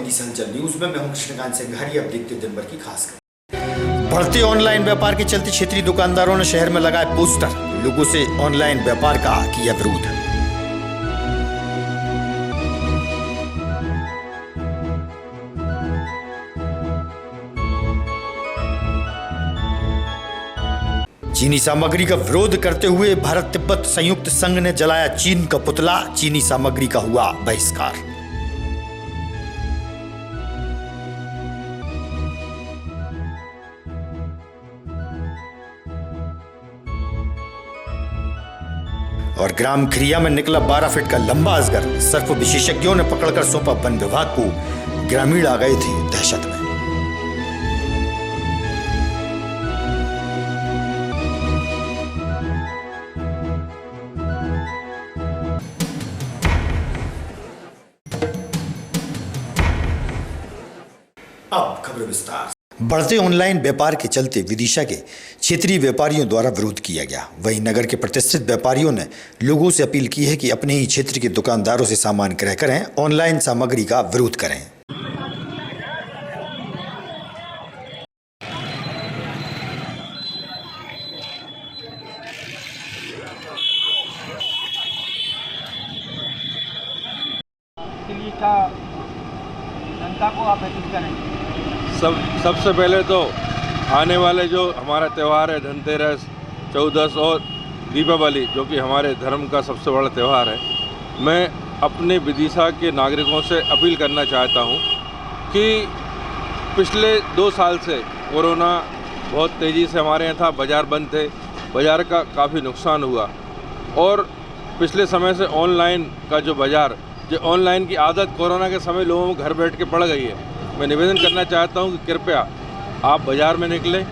बड़ी सी हलचल न्यूज में मैं हूं कृष्णकांत सिंघारी। अब देखते दिन भर की खास खबर। बढ़ते ऑनलाइन व्यापार के चलते क्षेत्रीय दुकानदारों ने शहर में लगाए पोस्टर, लोगों से ऑनलाइन व्यापार का किया विरोध। चीनी सामग्री का विरोध करते हुए भारत तिब्बत संयुक्त संघ ने जलाया चीन का पुतला, चीनी सामग्री का हुआ बहिष्कार। और ग्राम खिरिया में निकला 12 फीट का लंबा अजगर, सर्प विशेषज्ञों ने पकड़कर सौंपा वन विभाग को, ग्रामीण आ गए थे दहशत में। अब खबर विस्तार। बढ़ते ऑनलाइन व्यापार के चलते विदिशा के क्षेत्रीय व्यापारियों द्वारा विरोध किया गया। वहीं नगर के प्रतिष्ठित व्यापारियों ने लोगों से अपील की है कि अपने ही क्षेत्र के दुकानदारों से सामान क्रय करें, ऑनलाइन सामग्री का विरोध करें। क्या जनता को आप अपील करेंगे? सबसे पहले तो आने वाले जो हमारा त्यौहार है धनतेरस, चौदस और दीपावली, जो कि हमारे धर्म का सबसे बड़ा त्यौहार है, मैं अपने विदिशा के नागरिकों से अपील करना चाहता हूं कि पिछले 2 साल से कोरोना बहुत तेज़ी से हमारे यहाँ था, बाज़ार बंद थे, बाज़ार का काफ़ी नुकसान हुआ और पिछले समय से ऑनलाइन का जो बाज़ार, जो ऑनलाइन की आदत कोरोना के समय लोगों को घर बैठ के पड़ गई है। मैं निवेदन करना चाहता हूं कि कृपया आप बाज़ार में निकलें,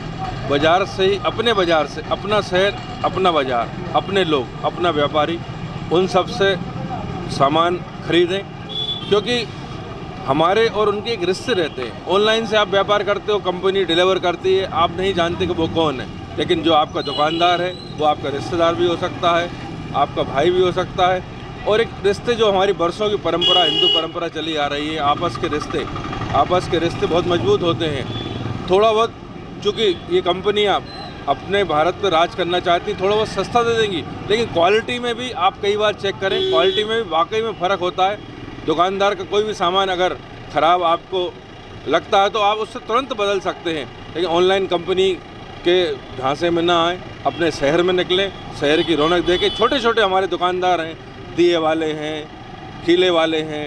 बाज़ार से ही, अपने बाज़ार से, अपना शहर, अपना बाज़ार, अपने लोग, अपना व्यापारी, उन सब से सामान खरीदें, क्योंकि हमारे और उनके एक रिश्ते रहते हैं। ऑनलाइन से आप व्यापार करते हो, कंपनी डिलीवर करती है, आप नहीं जानते कि वो कौन है, लेकिन जो आपका दुकानदार है वो आपका रिश्तेदार भी हो सकता है, आपका भाई भी हो सकता है। और एक रिश्ते जो हमारी बरसों की परंपरा, हिंदू परंपरा चली आ रही है, आपस के रिश्ते बहुत मजबूत होते हैं। थोड़ा बहुत, चूँकि ये कंपनियाँ अपने भारत पर राज करना चाहती, थोड़ा बहुत सस्ता दे देंगी, लेकिन क्वालिटी में भी आप कई बार चेक करें, क्वालिटी में भी वाकई में फ़र्क होता है। दुकानदार का कोई भी सामान अगर ख़राब आपको लगता है तो आप उससे तुरंत बदल सकते हैं, लेकिन ऑनलाइन कंपनी के झांसे में ना आए, अपने शहर में निकलें, शहर की रौनक देखें। छोटे छोटे हमारे दुकानदार हैं, दिए वाले हैं, खीले वाले हैं,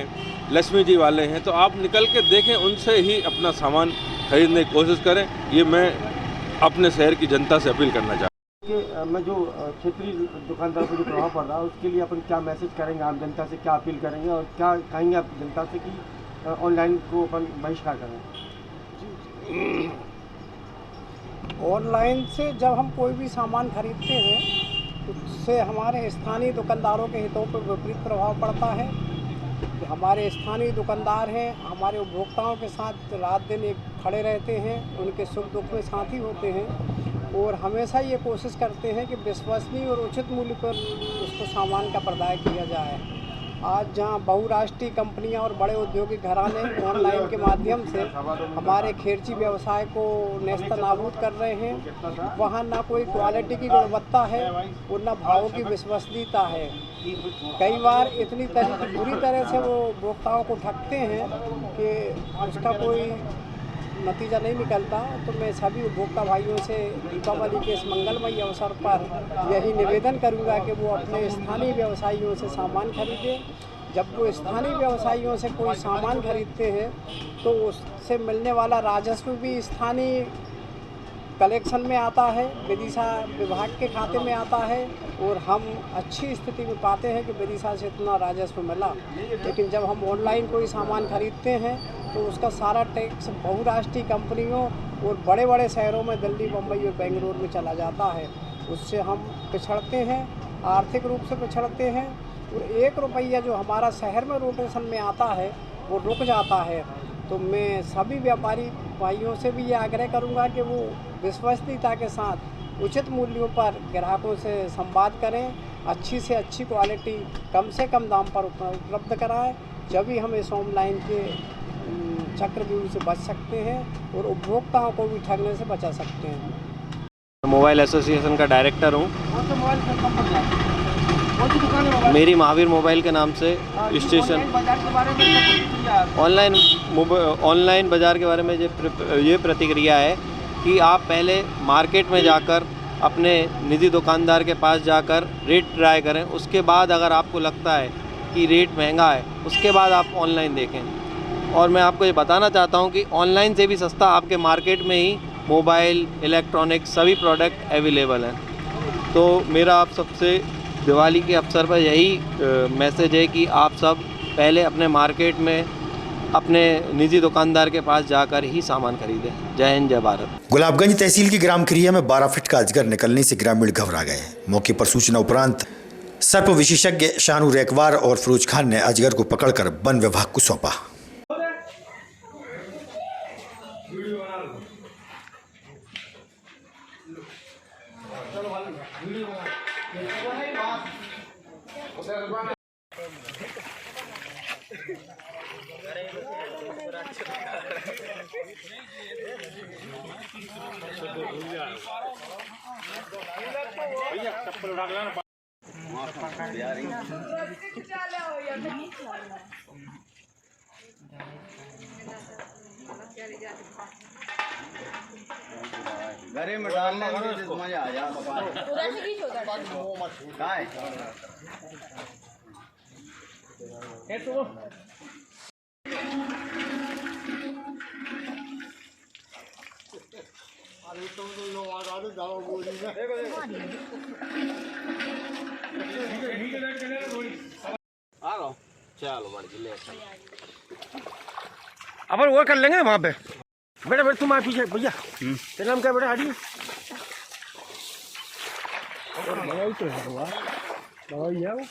लक्ष्मी जी वाले हैं, तो आप निकल के देखें, उनसे ही अपना सामान खरीदने की कोशिश करें। ये मैं अपने शहर की जनता से अपील करना चाहता हूँ। मैं जो क्षेत्रीय दुकानदारों पर जो प्रभाव पड़ रहा है उसके लिए अपन क्या मैसेज करेंगे, आप जनता से क्या अपील करेंगे और क्या कहेंगे आप जनता से कि ऑनलाइन को अपन बहिष्कार करें? ऑनलाइन से जब हम कोई भी सामान खरीदते हैं उससे हमारे स्थानीय दुकानदारों के हितों पर विपरीत प्रभाव पड़ता है। हमारे स्थानीय दुकानदार हैं, हमारे उपभोक्ताओं के साथ रात दिन एक खड़े रहते हैं, उनके सुख दुख में साथी होते हैं और हमेशा ये कोशिश करते हैं कि विश्वसनीय और उचित मूल्य पर उसको सामान का प्रदाय किया जाए। आज जहां बहुराष्ट्रीय कंपनियां और बड़े औद्योगिक घराने ऑनलाइन के माध्यम से हमारे खेरची व्यवसाय को नेस्तनाबूद कर रहे हैं, वहां ना कोई क्वालिटी की गुणवत्ता है और ना भावों की विश्वसनीयता है। कई बार इतनी बुरी तरह से वो उपभोक्ताओं को ठगते हैं कि उसका कोई नतीजा नहीं निकलता। तो मैं सभी उपभोक्ता भाइयों से दीपावली के इस मंगलमय अवसर पर यही निवेदन करूंगा कि वो अपने स्थानीय व्यवसायियों से सामान खरीदें। जब वो स्थानीय व्यवसायियों से कोई सामान खरीदते हैं तो उससे मिलने वाला राजस्व भी स्थानीय कलेक्शन में आता है, विदिशा विभाग के खाते में आता है और हम अच्छी स्थिति में पाते हैं कि विदिशा से इतना राजस्व मिला। लेकिन जब हम ऑनलाइन कोई सामान खरीदते हैं तो उसका सारा टैक्स बहुराष्ट्रीय कंपनियों और बड़े बड़े शहरों में दिल्ली, मुंबई और बेंगलुरु में चला जाता है। उससे हम पिछड़ते हैं, आर्थिक रूप से पिछड़ते हैं और 1 रुपया जो हमारा शहर में रोटेशन में आता है वो रुक जाता है। तो मैं सभी व्यापारी भाइयों से भी ये आग्रह करूंगा कि वो विश्वसनीयता के साथ उचित मूल्यों पर ग्राहकों से संवाद करें, अच्छी से अच्छी क्वालिटी कम से कम दाम पर उपलब्ध कराएं। जब भी हम इस ऑनलाइन के चक्रव्यूह से बच सकते हैं और उपभोक्ताओं को भी ठगने से बचा सकते हैं। मोबाइल एसोसिएशन का डायरेक्टर हूँ। कौन सा मोबाइल कंपनी है? कौन सी दुकान है मोबाइल? मेरी महावीर मोबाइल के नाम से ऑनलाइन स्टेशन बाजार के बारे में क्या प्रतिक्रिया है? ऑनलाइन बाज़ार के बारे में ये प्रतिक्रिया है कि आप पहले मार्केट में जाकर अपने निजी दुकानदार के पास जाकर रेट ट्राई करें, उसके बाद अगर आपको लगता है कि रेट महंगा है उसके बाद आप ऑनलाइन देखें। और मैं आपको ये बताना चाहता हूँ कि ऑनलाइन से भी सस्ता आपके मार्केट में ही मोबाइल, इलेक्ट्रॉनिक्स सभी प्रोडक्ट अवेलेबल हैं। तो मेरा आप सबसे दिवाली के अवसर पर यही मैसेज है कि आप सब पहले अपने मार्केट में अपने निजी दुकानदार के पास जाकर ही सामान खरीदें। जय हिंद, जय भारत। गुलाबगंज तहसील की ग्राम खिरिया में 12 फीट का अजगर निकलने से ग्रामीण घबरा गए। मौके पर सूचना उपरांत सर्प विशेषज्ञ शानू रेकवार और फिरोज खान ने अजगर को पकड़कर वन विभाग को सौंपा। घरे में डालने में मजा आ जाए। अपन वो कर लेंगे वहाँ पे। बेटा बेटा तुम पीछे भैया, तेरा नाम क्या बेटा? हटी दवाई तो है दवाई है वो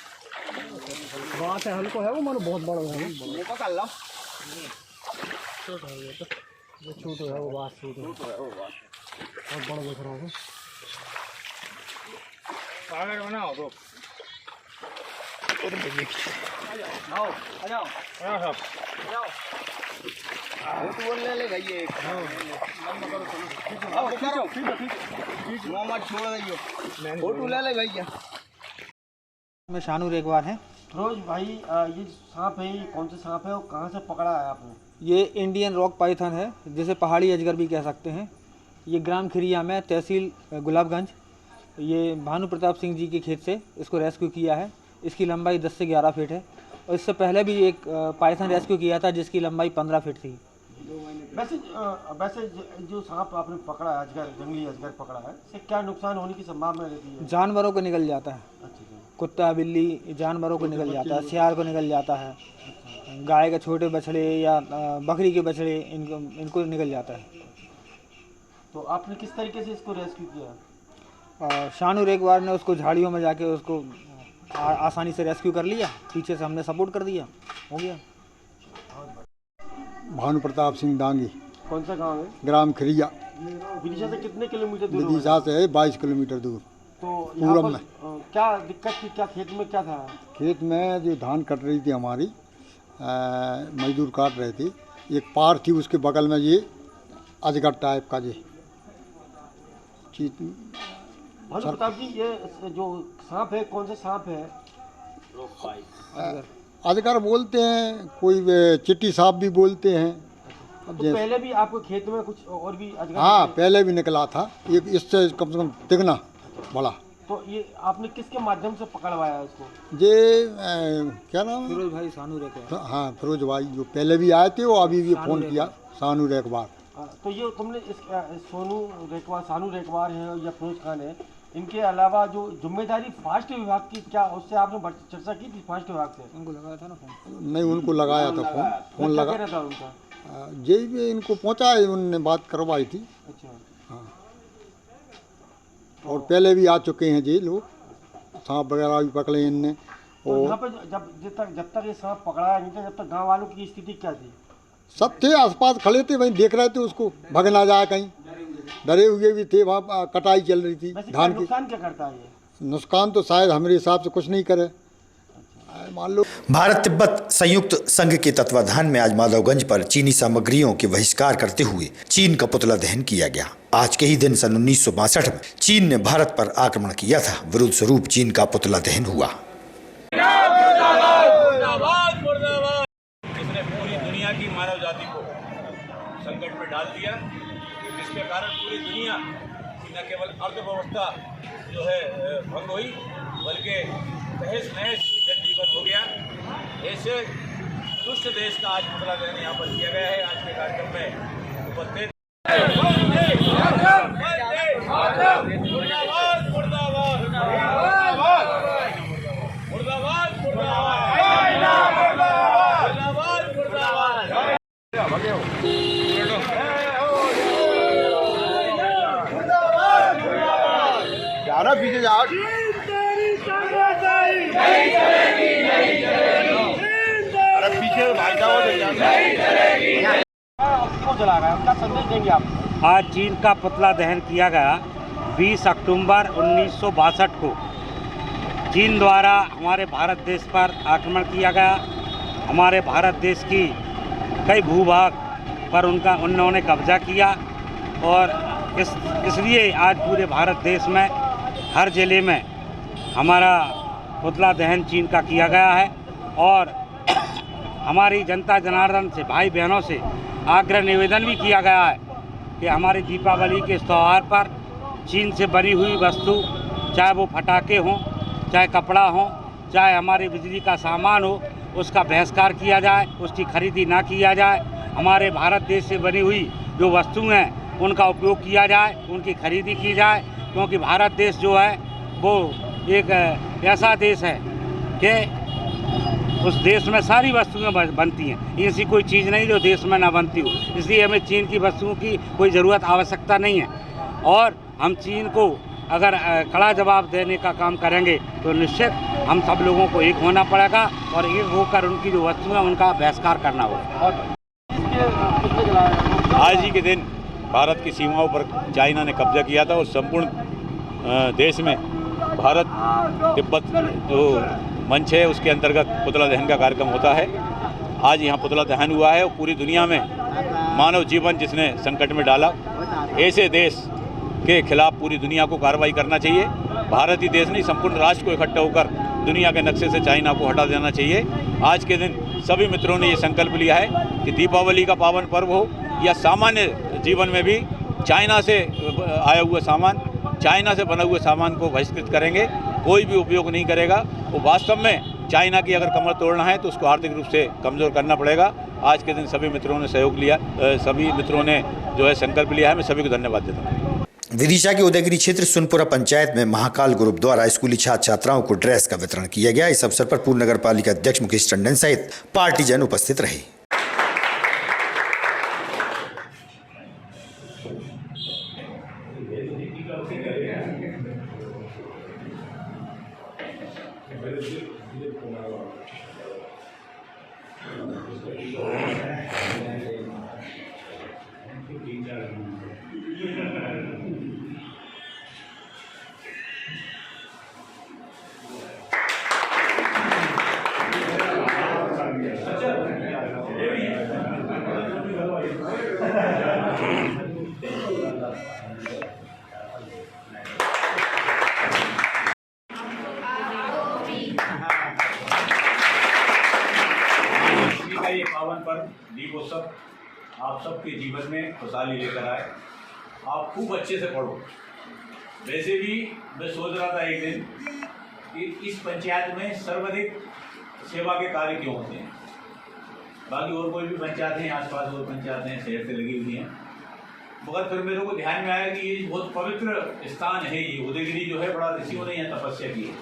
बात है, हल्को है वो, मानो बहुत बड़ा है वो। पकड़ लो। छोटा है तो जो छोटा है वो बात छोटा है वो बात बहुत बड़ा दिख रहा है। पागल बनाओ तो। आओ आ जाओ साहब, वो तो बोलने ले गई है। आओ करो, ठीक मोहम्मद छोड़ दियो, फोटो ले ले भैया। मैं शानू रेकवार हैं। फिरोज भाई, ये सांप है, ये कौन सा सांप है और कहाँ से पकड़ा है आपने? ये इंडियन रॉक पाइथन है, जिसे पहाड़ी अजगर भी कह सकते हैं। ये ग्राम खिरिया में तहसील गुलाबगंज, ये भानु प्रताप सिंह जी के खेत से इसको रेस्क्यू किया है। इसकी लंबाई 10 से 11 फीट है और इससे पहले भी एक पाइथन रेस्क्यू किया था जिसकी लंबाई 15 फीट थी। वैसे जो सांप आपने पकड़ा है, अजगर, जंगली अजगर पकड़ा है, इससे क्या नुकसान होने की संभावना रहती है? जानवरों को निकल जाता है, कुत्ता बिल्ली जानवरों को निकल जाता है, सियार को निकल जाता है, गाय के छोटे बछड़े या बकरी के बछड़े इनको निकल जाता है। तो आपने किस तरीके से इसको रेस्क्यू किया? शानू रेकवार ने उसको झाड़ियों में जाके उसको आसानी से रेस्क्यू कर लिया, पीछे से हमने सपोर्ट कर दिया, हो गया। भानु प्रताप सिंह डांगी, कौन सा गांव है? ग्राम खिरिया। विदिशा से कितने किलोमीटर दूर? विदिशा से है 22 किलोमीटर दूर। तो यहाँ पूरब पर में क्या दिक्कत थी? क्या खेत में क्या था? खेत में जो धान कट रही थी हमारी, मजदूर काट रहे थे, एक पार थी उसके बगल में ये अजगर टाइप का ये चीज। भानु प्रताप जी, ये जो सांप है कौन सा सांप है? अजगर बोलते हैं, कोई चिट्टी सांप भी बोलते हैं। अब तो पहले भी आपको खेत में कुछ और भी अजगर? हाँ, पहले भी निकला था एक, इससे कम से कम तिगना बड़ा। तो ये आपने किसके माध्यम से पकड़वाया इसको? ये क्या नाम है? फिरोज भाई शानू रेकवार। हाँ, फिरोज भाई जो पहले भी आए थे, वो अभी भी फ़ोन किया, शानू रेकवार। तो ये तुमने शानू रेकवार है या फिरोज खान है, इनके अलावा जो जिम्मेदारी फास्ट विभाग की, क्या उससे आपने चर्चा की थी फास्ट विभाग से? उनको लगाया था ना फोन? नहीं, उनको लगाया था फोन क्या लगा कहना था उनका? यही भी इनको पहुंचा है, उन्होंने बात करवाई थी। अच्छा, हाँ, और पहले भी आ चुके हैं जी लोग, सांप वगैरह भी पकड़े इनने। तो यहाँ पे जब तक ये सांप पकड़ाया नहीं था, जब तक गांव वालों की स्थिति क्या थी? सब थे आसपास खड़े थे, वहीं देख रहे थे उसको, भग ना जाए कहीं, डरे हुए भी थे। वहाँ कटाई चल रही थी धान की। नुकसान क्या करता है ये? नुकसान तो शायद हमारे हिसाब से कुछ नहीं करे। मान लो भारत तिब्बत संयुक्त संघ के तत्वाधान में आज माधवगंज पर चीनी सामग्रियों के बहिष्कार करते हुए चीन का पुतला दहन किया गया। आज के ही दिन सन 1962 में चीन ने भारत पर आक्रमण किया था। विरोध स्वरूप चीन का पुतला दहन हुआ। इसने पूरी दुनिया की मानव जाति को संकट में डाल दिया, जिसके कारण पूरी दुनिया न केवल अर्थव्यवस्था जो है भंग हुई, बल्कि तहस नहस जनजीवन हो गया। ऐसे दुष्ट देश का आज पुतला दहन यहाँ पर किया गया है। आज के कार्यक्रम में उपस्थित पीछे जाओ। अरे पीछे भाई जाओ। क्यों जला रहा है, क्या संदेश देंगे आप? आज चीन का पुतला दहन किया गया। 20 अक्टूबर 1962 को चीन द्वारा हमारे भारत देश पर आक्रमण किया गया। हमारे भारत देश की कई भूभाग पर उन्होंने कब्जा किया और इसलिए आज पूरे भारत देश में हर जिले में हमारा पुतला दहन चीन का किया गया है। और हमारी जनता जनार्दन से, भाई बहनों से आग्रह निवेदन भी किया गया है कि हमारे दीपावली के इस त्यौहार पर चीन से बनी हुई वस्तु, चाहे वो पटाखे हों, चाहे कपड़ा हो, चाहे हमारे बिजली का सामान हो, उसका बहिष्कार किया जाए, उसकी खरीदी ना किया जाए। हमारे भारत देश से बनी हुई जो वस्तुएं हैं उनका उपयोग किया जाए, उनकी खरीदी की जाए, क्योंकि भारत देश जो है वो एक ऐसा देश है कि उस देश में सारी वस्तुएं बनती हैं। ऐसी कोई चीज़ नहीं जो देश में ना बनती हो। इसलिए हमें चीन की वस्तुओं की कोई ज़रूरत आवश्यकता नहीं है। और हम चीन को अगर कड़ा जवाब देने का काम करेंगे तो निश्चित हम सब लोगों को एक होना पड़ेगा और एक होकर उनकी जो वस्तुएं उनका बहिष्कार करना होगा। आज ही के दिन भारत की सीमाओं पर चाइना ने कब्जा किया था और संपूर्ण देश में भारत तिब्बत जो मंच है उसके अंतर्गत पुतला दहन का कार्यक्रम होता है। आज यहाँ पुतला दहन हुआ है और पूरी दुनिया में मानव जीवन जिसने संकट में डाला, ऐसे देश के खिलाफ पूरी दुनिया को कार्रवाई करना चाहिए। भारत ही देश नहीं, संपूर्ण राष्ट्र को इकट्ठा होकर दुनिया के नक्शे से चाइना को हटा देना चाहिए। आज के दिन सभी मित्रों ने ये संकल्प लिया है कि दीपावली का पावन पर्व हो या सामान्य जीवन में भी चाइना से आया हुआ सामान, चाइना से बना हुए सामान को बहिष्कृत करेंगे। कोई भी उपयोग नहीं करेगा। वो वास्तव में चाइना की अगर कमर तोड़ना है तो उसको आर्थिक रूप से कमज़ोर करना पड़ेगा। आज के दिन सभी मित्रों ने सहयोग लिया, सभी मित्रों ने जो है संकल्प लिया है। मैं सभी को धन्यवाद देता हूँ। विदिशा के उदयगिरी क्षेत्र सुनपुरा पंचायत में महाकाल ग्रुप द्वारा स्कूली छात्र छात्राओं को ड्रेस का वितरण किया गया। इस अवसर पर पूर्व नगर पालिका अध्यक्ष मुकेश टंडन सहित पार्टीजन उपस्थित रहे। ये पावन पर्व दीपोत्सव आप सबके जीवन में खुशहाली लेकर आए। आप खूब अच्छे से पढ़ो। वैसे भी मैं सोच रहा था एक दिन कि इस पंचायत में सर्वाधिक सेवा के कार्य क्यों होते हैं। बाकी और कोई भी पंचायत हैं, आसपास और पंचायतें शहर से लगी हुई हैं, मगर फिर मेरे को ध्यान में आया कि ये बहुत पवित्र स्थान है। ये उदयगिरी जो है, बड़ा ऋषियों ने यहाँ तपस्या की है।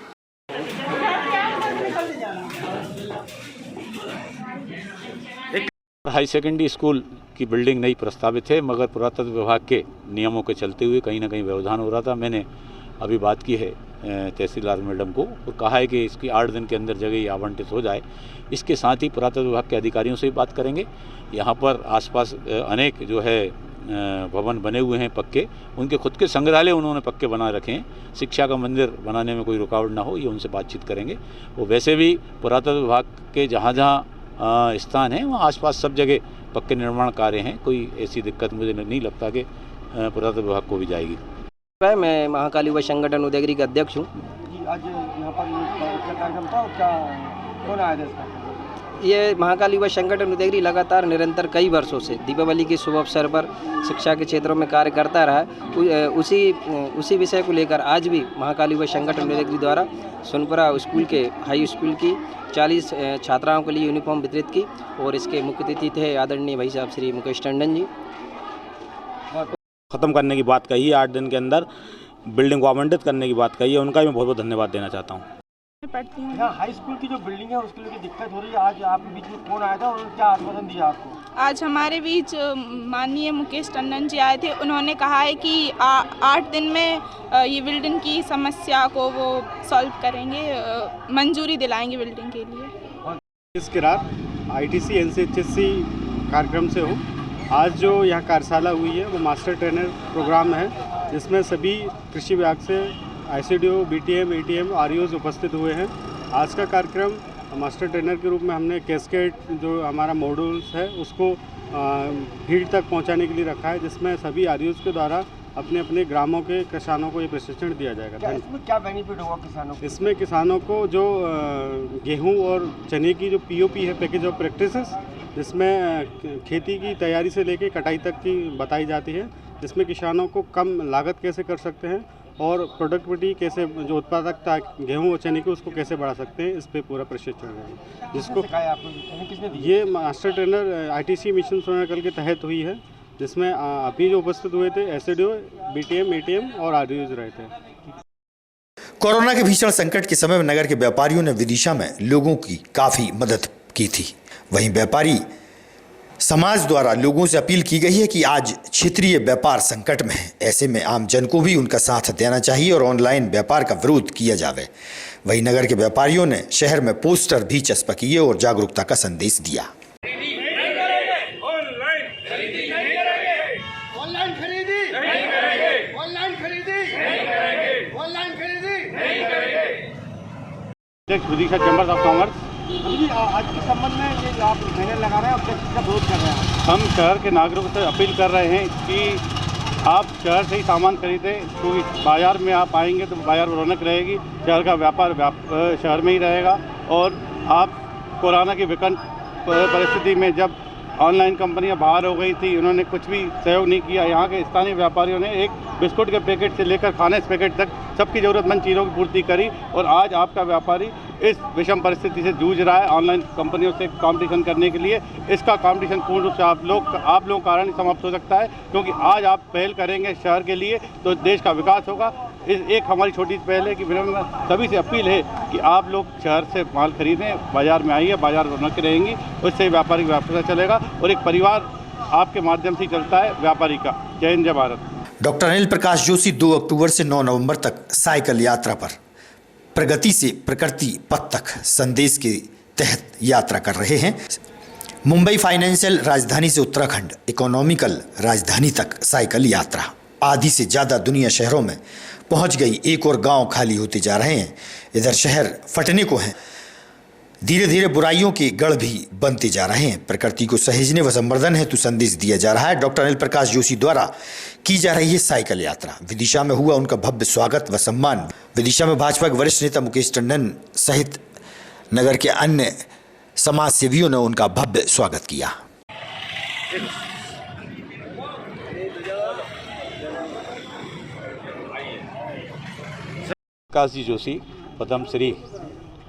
हाई सेकेंडरी स्कूल की बिल्डिंग नई प्रस्तावित है, मगर पुरातत्व विभाग के नियमों के चलते हुए कहीं ना कहीं व्यवधान हो रहा था। मैंने अभी बात की है तहसीलदार मैडम को और कहा है कि इसकी 8 दिन के अंदर जगह आवंटित हो जाए। इसके साथ ही पुरातत्व विभाग के अधिकारियों से भी बात करेंगे। यहाँ पर आसपास अनेक जो है भवन बने हुए हैं पक्के, उनके खुद के संग्रहालय उन्होंने पक्के बना रखे हैं। शिक्षा का मंदिर बनाने में कोई रुकावट ना हो, ये उनसे बातचीत करेंगे। वो वैसे भी पुरातत्व विभाग के जहाँ जहाँ स्थान हैं वहाँ आसपास सब जगह पक्के निर्माण कार्य हैं। कोई ऐसी दिक्कत मुझे नहीं लगता कि पुरातत्व विभाग को भी जाएगी। मैं महाकाली युवा संगठन उदयगिरी का अध्यक्ष हूँ। आज यहाँ पर क्या कार्यक्रम था और क्या कौन आया था इसका? ये महाकाली युवा संगठन उदयगिरी लगातार निरंतर कई वर्षों से दीपावली के शुभ अवसर पर शिक्षा के क्षेत्रों में कार्य करता रहा है। उसी विषय को लेकर आज भी महाकाली युवा संगठन उदयगिरी द्वारा सोनपुरा स्कूल के हाई स्कूल की 40 छात्राओं के लिए यूनिफॉर्म वितरित की और इसके मुख्य अतिथि थे आदरणीय भाई साहब श्री मुकेश टंडन जी। ख़त्म करने की बात कही है, 8 दिन के अंदर बिल्डिंग को आवंटित करने की बात कही है, उनका भी मैं बहुत बहुत धन्यवाद देना चाहता हूँ। पढ़ती हूँ यहाँ हाई स्कूल की जो बिल्डिंग है उसके लिए दिक्कत हो रही है। आज आपके बीच में कौन आया था और क्या आश्वासन दिया आपको? आज हमारे बीच माननीय मुकेश टंडन जी आए थे। उन्होंने कहा है कि 8 दिन में ये बिल्डिंग की समस्या को वो सॉल्व करेंगे, मंजूरी दिलाएंगे बिल्डिंग के लिए। इसके रात ITC NCHSC कार्यक्रम से हो आज जो यहाँ कार्यशाला हुई है वो मास्टर ट्रेनर प्रोग्राम है, जिसमें सभी कृषि विभाग से ICDO, BTM, ATM, REOs उपस्थित हुए हैं। आज का कार्यक्रम मास्टर ट्रेनर के रूप में हमने कैस्केड जो हमारा मॉड्यूल्स है उसको फील्ड तक पहुंचाने के लिए रखा है, जिसमें सभी REOs के द्वारा अपने अपने ग्रामों के किसानों को ये प्रशिक्षण दिया जाएगा। इसमें क्या बेनिफिट होगा किसानों को? इसमें किसानों को जो गेहूँ और चने की जो POP है, पैकेज ऑफ प्रैक्टिसेस, जिसमें खेती की तैयारी से लेकर कटाई तक की बताई जाती है, जिसमें किसानों को कम लागत कैसे कर सकते हैं और प्रोडक्टिविटी कैसे, जो उत्पादकता गेहूं और चने की उसको कैसे बढ़ा सकते हैं, इस पे पूरा प्रशिक्षण है। जिसको ये मास्टर ट्रेनर ITC मिशन सोनाकल के तहत हुई है, जिसमें अभी जो उपस्थित हुए थे SCDO, BTM, ATM और REOs रहे थे। कोरोना के भीषण संकट के समय में नगर के व्यापारियों ने विदिशा में लोगों की काफ़ी मदद की थी। वहीं व्यापारी समाज द्वारा लोगों से अपील की गई है कि आज क्षेत्रीय व्यापार संकट में है, ऐसे में आम जन को भी उनका साथ देना चाहिए और ऑनलाइन व्यापार का विरोध किया जावे। वहीं नगर के व्यापारियों ने शहर में पोस्टर भी चस्पा किए और जागरूकता का संदेश दिया। विदिशा चैम्बर्स ऑफ कॉमर्स आज के संबंध में ये आप बैनर लगा रहे हैं और क्या विरोध कर रहे हैं? हम शहर के नागरिकों से अपील कर रहे हैं कि आप शहर से ही सामान खरीदें, क्योंकि बाज़ार में आप आएंगे तो बाज़ार में रौनक रहेगी, शहर का व्यापार शहर में ही रहेगा। और आप कोरोना की विकट परिस्थिति में जब ऑनलाइन कंपनियां बाहर हो गई थी, उन्होंने कुछ भी सहयोग नहीं किया। यहाँ के स्थानीय व्यापारियों ने एक बिस्कुट के पैकेट से लेकर खाने के पैकेट तक सबकी ज़रूरतमंद चीज़ों की पूर्ति करी और आज आपका व्यापारी इस विषम परिस्थिति से जूझ रहा है ऑनलाइन कंपनियों से कंपटीशन करने के लिए। इसका कंपटीशन पूर्ण रूप से आप लोग कारण समाप्त हो सकता है, क्योंकि आज आप पहल करेंगे शहर के लिए तो देश का विकास होगा। एक हमारी छोटी पहल है कि सभी से अपील है कि आप लोग शहर से माल खरीदें, बाज़ार में आइए, बाज़ार रौनक रहेंगी, उससे व्यापारिक व्यवसाय चलेगा और एक परिवार आपके माध्यम से चलता है व्यापारी का। जय हिंद, जय भारत। डॉक्टर अनिल प्रकाश जोशी 2 अक्टूबर से 9 नवंबर तक साइकिल यात्रा पर प्रगति से प्रकृति पथ तक संदेश के तहत यात्रा कर रहे हैं। मुंबई फाइनेंशियल राजधानी से उत्तराखंड इकोनॉमिकल राजधानी तक साइकिल यात्रा। आधी से ज़्यादा दुनिया शहरों में पहुंच गई, एक और गांव खाली होते जा रहे हैं। इधर शहर फटने को हैं, धीरे धीरे बुराइयों के गढ़ भी बनते जा रहे हैं। प्रकृति को सहेजने व संवर्धन हेतु संदेश दिया जा रहा है। डॉक्टर अनिल प्रकाश जोशी द्वारा की जा रही है साइकिल यात्रा। विदिशा में हुआ उनका भव्य स्वागत व सम्मान। विदिशा में भाजपा के वरिष्ठ नेता मुकेश टंडन सहित नगर के अन्य समाज सेवियों ने उनका भव्य स्वागत किया। प्रकाश जी जोशी पद्मश्री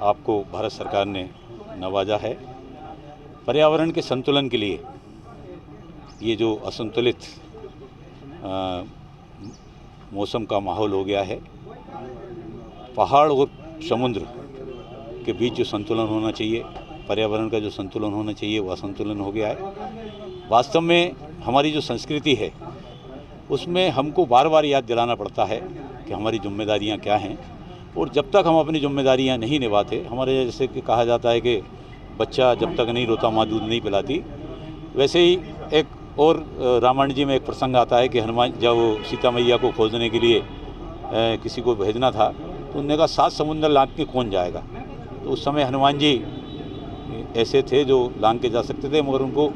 आपको भारत सरकार ने नवाजा है। पर्यावरण के संतुलन के लिए ये जो असंतुलित मौसम का माहौल हो गया है, पहाड़ और समुद्र के बीच जो संतुलन होना चाहिए, पर्यावरण का जो संतुलन होना चाहिए, वो असंतुलन हो गया है। वास्तव में हमारी जो संस्कृति है उसमें हमको बार बार याद दिलाना पड़ता है कि हमारी जिम्मेदारियां क्या हैं, और जब तक हम अपनी जिम्मेदारियां नहीं निभाते, हमारे जैसे कि कहा जाता है कि बच्चा जब तक नहीं रोता माँ दूध नहीं पिलाती, वैसे ही एक और रामायण जी में एक प्रसंग आता है कि हनुमान जब सीता मैया को खोजने के लिए किसी को भेजना था तो उन्होंने कहा 7 समुंदर लांघ के कौन जाएगा। तो उस समय हनुमान जी ऐसे थे जो लांघ के जा सकते थे, मगर उनको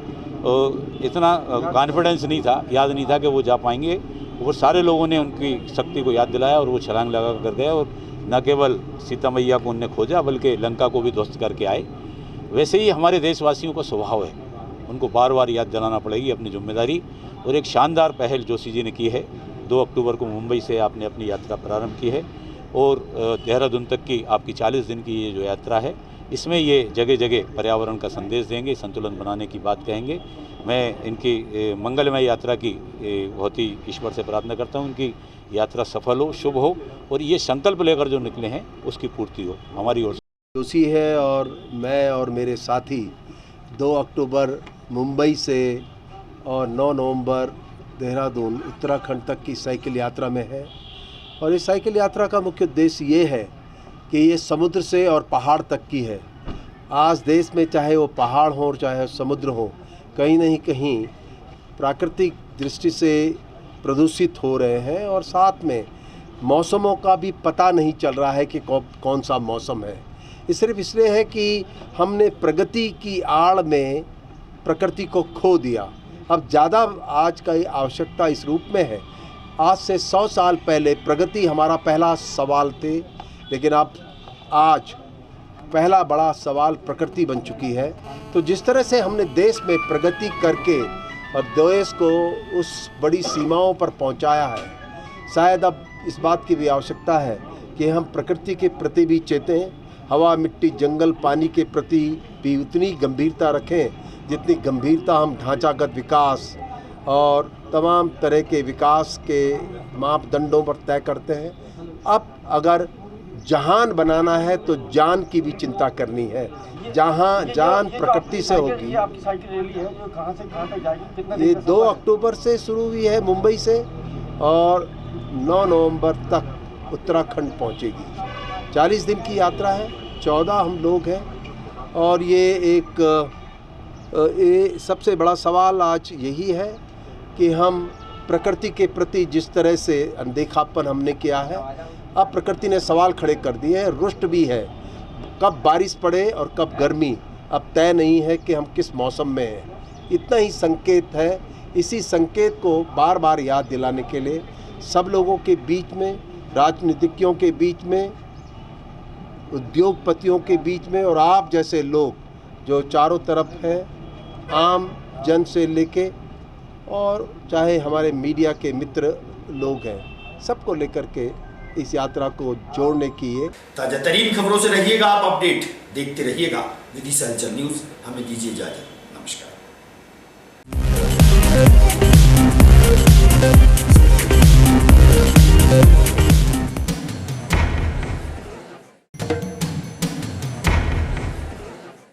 इतना कॉन्फिडेंस नहीं था, याद नहीं था कि वो जा पाएंगे। वो सारे लोगों ने उनकी शक्ति को याद दिलाया और वो छलांग लगा कर गए और न केवल सीता मैया को उनने खोजा बल्कि लंका को भी ध्वस्त करके आए। वैसे ही हमारे देशवासियों का स्वभाव है, उनको बार बार याद दिलाना पड़ेगी अपनी जिम्मेदारी। और एक शानदार पहल जोशी जी ने की है। 2 अक्टूबर को मुंबई से आपने अपनी यात्रा प्रारंभ की है और देहरादून तक की आपकी 40 दिन की ये जो यात्रा है, इसमें ये जगह जगह पर्यावरण का संदेश देंगे, संतुलन बनाने की बात कहेंगे। मैं इनकी मंगलमय यात्रा की बहुत ही ईश्वर से प्रार्थना करता हूँ, उनकी यात्रा सफल हो, शुभ हो और ये संकल्प लेकर जो निकले हैं उसकी पूर्ति हो हमारी ओर से। जोशी है और मैं और मेरे साथी 2 अक्टूबर मुंबई से और 9 नवंबर देहरादून उत्तराखंड तक की साइकिल यात्रा में है। और इस साइकिल यात्रा का मुख्य उद्देश्य ये है कि ये समुद्र से और पहाड़ तक की है। आज देश में चाहे वो पहाड़ हो और चाहे समुद्र हो, कहीं नहीं कहीं प्राकृतिक दृष्टि से प्रदूषित हो रहे हैं और साथ में मौसमों का भी पता नहीं चल रहा है कि कौन सा मौसम है। ये सिर्फ इसलिए है कि हमने प्रगति की आड़ में प्रकृति को खो दिया। अब ज़्यादा आज का आवश्यकता इस रूप में है। आज से 100 साल पहले प्रगति हमारा पहला सवाल थे, लेकिन अब आज पहला बड़ा सवाल प्रकृति बन चुकी है। तो जिस तरह से हमने देश में प्रगति करके और देश को उस बड़ी सीमाओं पर पहुंचाया है, शायद अब इस बात की भी आवश्यकता है कि हम प्रकृति के प्रति भी चेतें, हवा, मिट्टी, जंगल, पानी के प्रति भी उतनी गंभीरता रखें जितनी गंभीरता हम ढांचागत विकास और तमाम तरह के विकास के मापदंडों पर तय करते हैं। अब अगर जहान बनाना है तो जान की भी चिंता करनी है। जहां जान प्रकृति से होगी। आपकी साइकिल रैली है जो कहां से कहां तक जाएगी? ये 2 अक्टूबर से शुरू हुई है मुंबई से और 9 नवंबर तक उत्तराखंड पहुंचेगी। 40 दिन की यात्रा है, 14 हम लोग हैं और ये सबसे बड़ा सवाल आज यही है कि हम प्रकृति के प्रति जिस तरह से अनदेखापन हमने किया है, अब प्रकृति ने सवाल खड़े कर दिए हैं। रुष्ट भी है, कब बारिश पड़े और कब गर्मी अब तय नहीं है कि हम किस मौसम में हैं। इतना ही संकेत है। इसी संकेत को बार बार याद दिलाने के लिए सब लोगों के बीच में, राजनीतिज्ञों के बीच में, उद्योगपतियों के बीच में और आप जैसे लोग जो चारों तरफ हैं, आम जन से लेके और चाहे हमारे मीडिया के मित्र लोग हैं, सबको लेकर के इस यात्रा को जोड़ने की ये ताजा तरीन खबरों से रहिएगा आप अपडेट, देखते रहिएगा विदिशा हलचल न्यूज़। हमें दीजिए इजाजत।